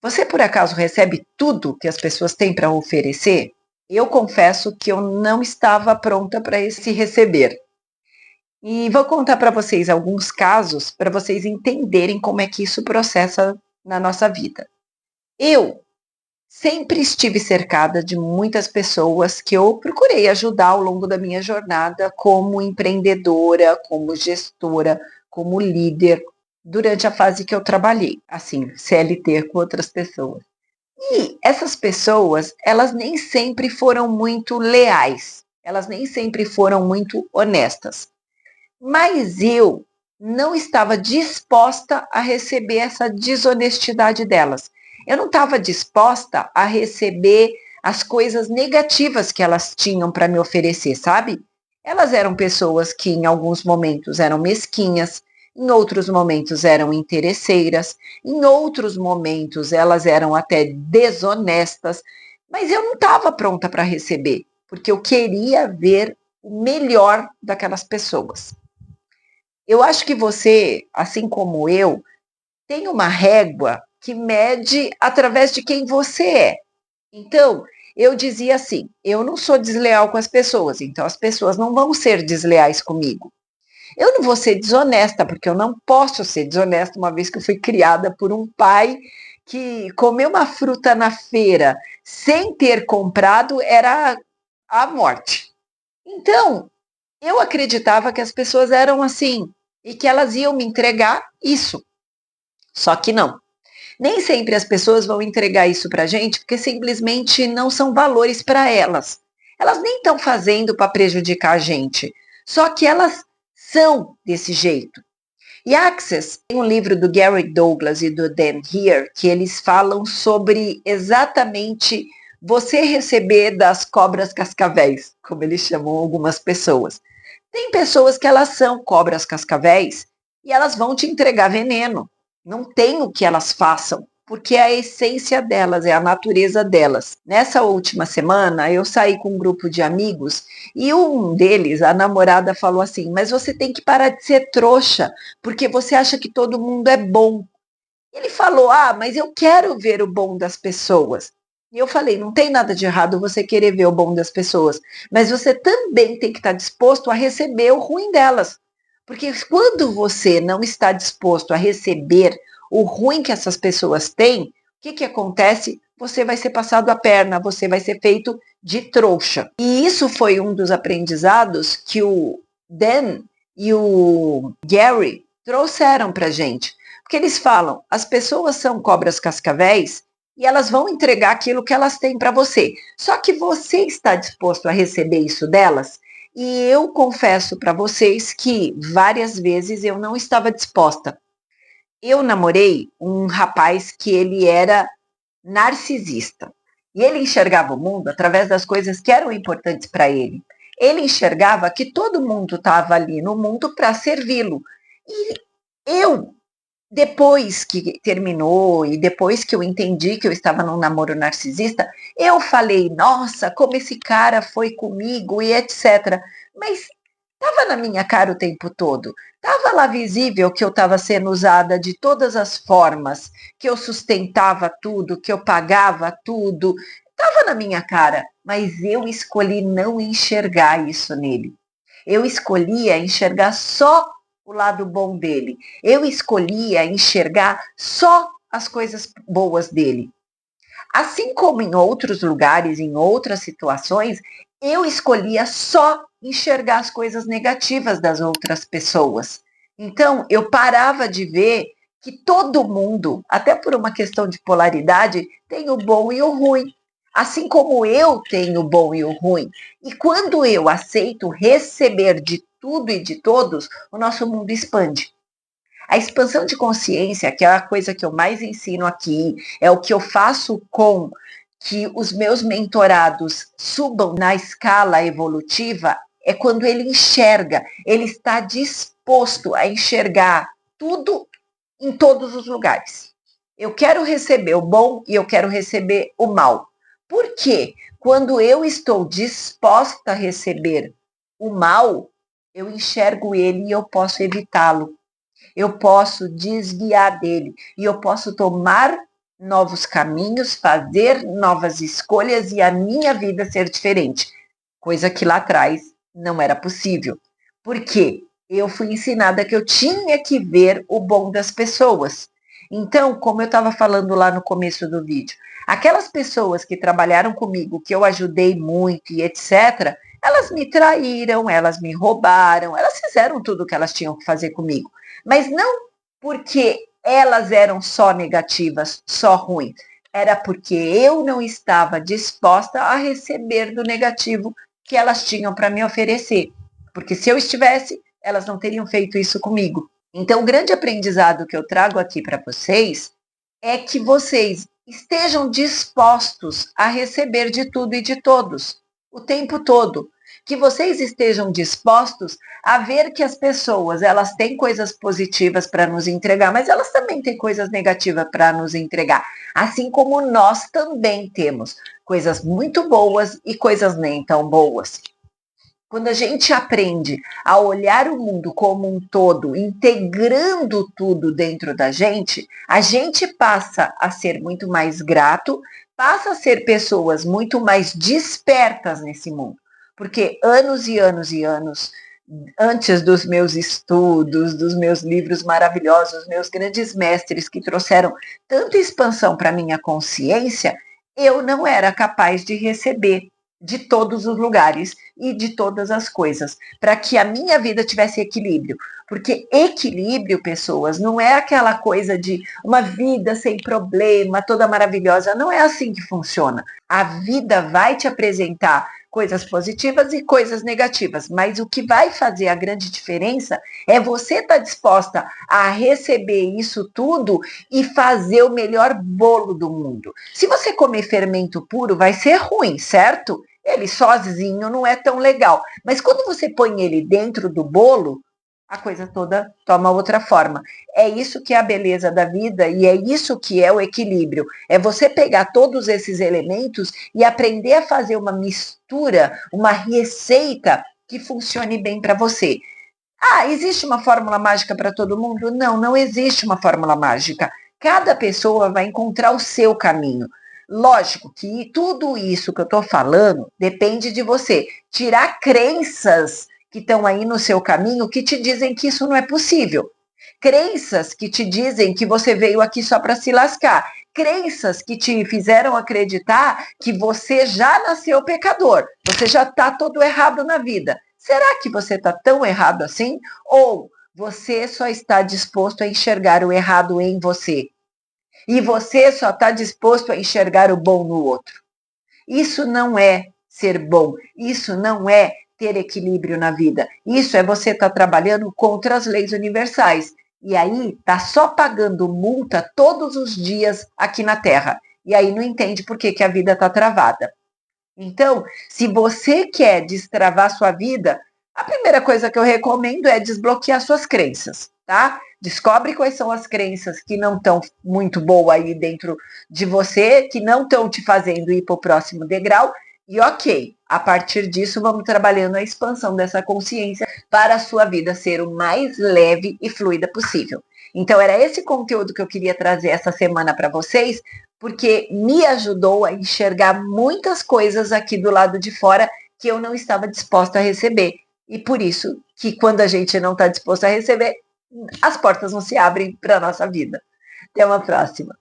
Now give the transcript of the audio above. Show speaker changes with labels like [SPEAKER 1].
[SPEAKER 1] Você, por acaso, recebe tudo que as pessoas têm para oferecer? Eu confesso que eu não estava pronta para esse receber. E vou contar para vocês alguns casos para vocês entenderem como é que isso processa na nossa vida. Eu sempre estive cercada de muitas pessoas que eu procurei ajudar ao longo da minha jornada como empreendedora, como gestora, como líder, durante a fase que eu trabalhei, assim, CLT com outras pessoas. E essas pessoas, elas nem sempre foram muito leais, elas nem sempre foram muito honestas. Mas eu não estava disposta a receber essa desonestidade delas. Eu não estava disposta a receber as coisas negativas que elas tinham para me oferecer, sabe? Elas eram pessoas que em alguns momentos eram mesquinhas, em outros momentos eram interesseiras, em outros momentos elas eram até desonestas, mas eu não estava pronta para receber, porque eu queria ver o melhor daquelas pessoas. Eu acho que você, assim como eu, tem uma régua que mede através de quem você é. Então, eu dizia assim: eu não sou desleal com as pessoas, então as pessoas não vão ser desleais comigo. Eu não vou ser desonesta, porque eu não posso ser desonesta, uma vez que eu fui criada por um pai que comer uma fruta na feira sem ter comprado era a morte. Então, eu acreditava que as pessoas eram assim e que elas iam me entregar isso. Só que não. Nem sempre as pessoas vão entregar isso para a gente porque simplesmente não são valores para elas. Elas nem estão fazendo para prejudicar a gente. Só que elas são desse jeito. E Access tem um livro do Gary Douglas e do Dan Heer que eles falam sobre exatamente você receber das cobras cascavéis, como eles chamam algumas pessoas. Tem pessoas que elas são cobras cascavéis e elas vão te entregar veneno. Não tem o que elas façam, porque é a essência delas, é a natureza delas. Nessa última semana, eu saí com um grupo de amigos e um deles, a namorada, falou assim: Mas você tem que parar de ser trouxa, porque você acha que todo mundo é bom. Ele falou: Ah, mas eu quero ver o bom das pessoas. E eu falei: Não tem nada de errado você querer ver o bom das pessoas, mas você também tem que estar disposto a receber o ruim delas. Porque quando você não está disposto a receber o ruim que essas pessoas têm, o que, que acontece? Você vai ser passado a perna, você vai ser feito de trouxa. E isso foi um dos aprendizados que o Dan e o Gary trouxeram para gente. Porque eles falam, as pessoas são cobras cascavéis e elas vão entregar aquilo que elas têm para você. Só que você está disposto a receber isso delas? E eu confesso para vocês que várias vezes eu não estava disposta. Eu namorei um rapaz que ele era narcisista. E ele enxergava o mundo através das coisas que eram importantes para ele. Ele enxergava que todo mundo estava ali no mundo para servi-lo. E eu depois que terminou e depois que eu entendi que eu estava num namoro narcisista, eu falei, nossa, como esse cara foi comigo e etc. Mas estava na minha cara o tempo todo. Estava lá visível que eu estava sendo usada de todas as formas, que eu sustentava tudo, que eu pagava tudo. Estava na minha cara, mas eu escolhi não enxergar isso nele. Eu escolhia enxergar só o lado bom dele. Eu escolhia enxergar só as coisas boas dele. Assim como em outros lugares, em outras situações, eu escolhia só enxergar as coisas negativas das outras pessoas. Então, eu parava de ver que todo mundo, até por uma questão de polaridade, tem o bom e o ruim. Assim como eu tenho o bom e o ruim. E quando eu aceito receber de tudo e de todos, o nosso mundo expande. A expansão de consciência, que é a coisa que eu mais ensino aqui, é o que eu faço com que os meus mentorados subam na escala evolutiva, é quando ele enxerga, ele está disposto a enxergar tudo em todos os lugares. Eu quero receber o bom e eu quero receber o mal. Por quê? Quando eu estou disposta a receber o mal, eu enxergo ele e eu posso evitá-lo. Eu posso desviar dele e eu posso tomar novos caminhos, fazer novas escolhas e a minha vida ser diferente, coisa que lá atrás não era possível. Por quê? Eu fui ensinada que eu tinha que ver o bom das pessoas. Então, como eu estava falando lá no começo do vídeo, aquelas pessoas que trabalharam comigo, que eu ajudei muito e etc., elas me traíram, elas me roubaram, elas fizeram tudo o que elas tinham que fazer comigo. Mas não porque elas eram só negativas, só ruins. Era porque eu não estava disposta a receber do negativo que elas tinham para me oferecer. Porque se eu estivesse, elas não teriam feito isso comigo. Então, o grande aprendizado que eu trago aqui para vocês é que vocês estejam dispostos a receber de tudo e de todos, o tempo todo. Que vocês estejam dispostos a ver que as pessoas, elas têm coisas positivas para nos entregar, mas elas também têm coisas negativas para nos entregar. Assim como nós também temos coisas muito boas e coisas nem tão boas. Quando a gente aprende a olhar o mundo como um todo, integrando tudo dentro da gente, a gente passa a ser muito mais grato, passa a ser pessoas muito mais despertas nesse mundo. Porque anos e anos e anos antes dos meus estudos, dos meus livros maravilhosos, meus grandes mestres que trouxeram tanta expansão para a minha consciência, eu não era capaz de receber de todos os lugares e de todas as coisas, para que a minha vida tivesse equilíbrio. Porque equilíbrio, pessoas, não é aquela coisa de uma vida sem problema, toda maravilhosa. Não é assim que funciona. A vida vai te apresentar coisas positivas e coisas negativas, mas o que vai fazer a grande diferença é você estar disposta a receber isso tudo e fazer o melhor bolo do mundo. Se você comer fermento puro, vai ser ruim, certo? Ele sozinho não é tão legal. Mas quando você põe ele dentro do bolo, a coisa toda toma outra forma. É isso que é a beleza da vida e é isso que é o equilíbrio. É você pegar todos esses elementos e aprender a fazer uma mistura, uma receita que funcione bem para você. Ah, existe uma fórmula mágica para todo mundo? Não, não existe uma fórmula mágica. Cada pessoa vai encontrar o seu caminho. Lógico que tudo isso que eu estou falando depende de você tirar crenças que estão aí no seu caminho que te dizem que isso não é possível. Crenças que te dizem que você veio aqui só para se lascar. Crenças que te fizeram acreditar que você já nasceu pecador. Você já está todo errado na vida. Será que você está tão errado assim? Ou você só está disposto a enxergar o errado em você? E você só está disposto a enxergar o bom no outro? Isso não é ser bom. Isso não é ter equilíbrio na vida. Isso é você estar trabalhando contra as leis universais. E aí está só pagando multa todos os dias aqui na Terra. E aí não entende por que a vida está travada. Então, se você quer destravar sua vida, a primeira coisa que eu recomendo é desbloquear suas crenças, tá? Descobre quais são as crenças que não estão muito boas aí dentro de você, que não estão te fazendo ir para o próximo degrau. E ok, a partir disso, vamos trabalhando a expansão dessa consciência para a sua vida ser o mais leve e fluida possível. Então, era esse conteúdo que eu queria trazer essa semana para vocês, porque me ajudou a enxergar muitas coisas aqui do lado de fora que eu não estava disposta a receber. E por isso que quando a gente não está disposto a receber, as portas não se abrem para a nossa vida. Até uma próxima.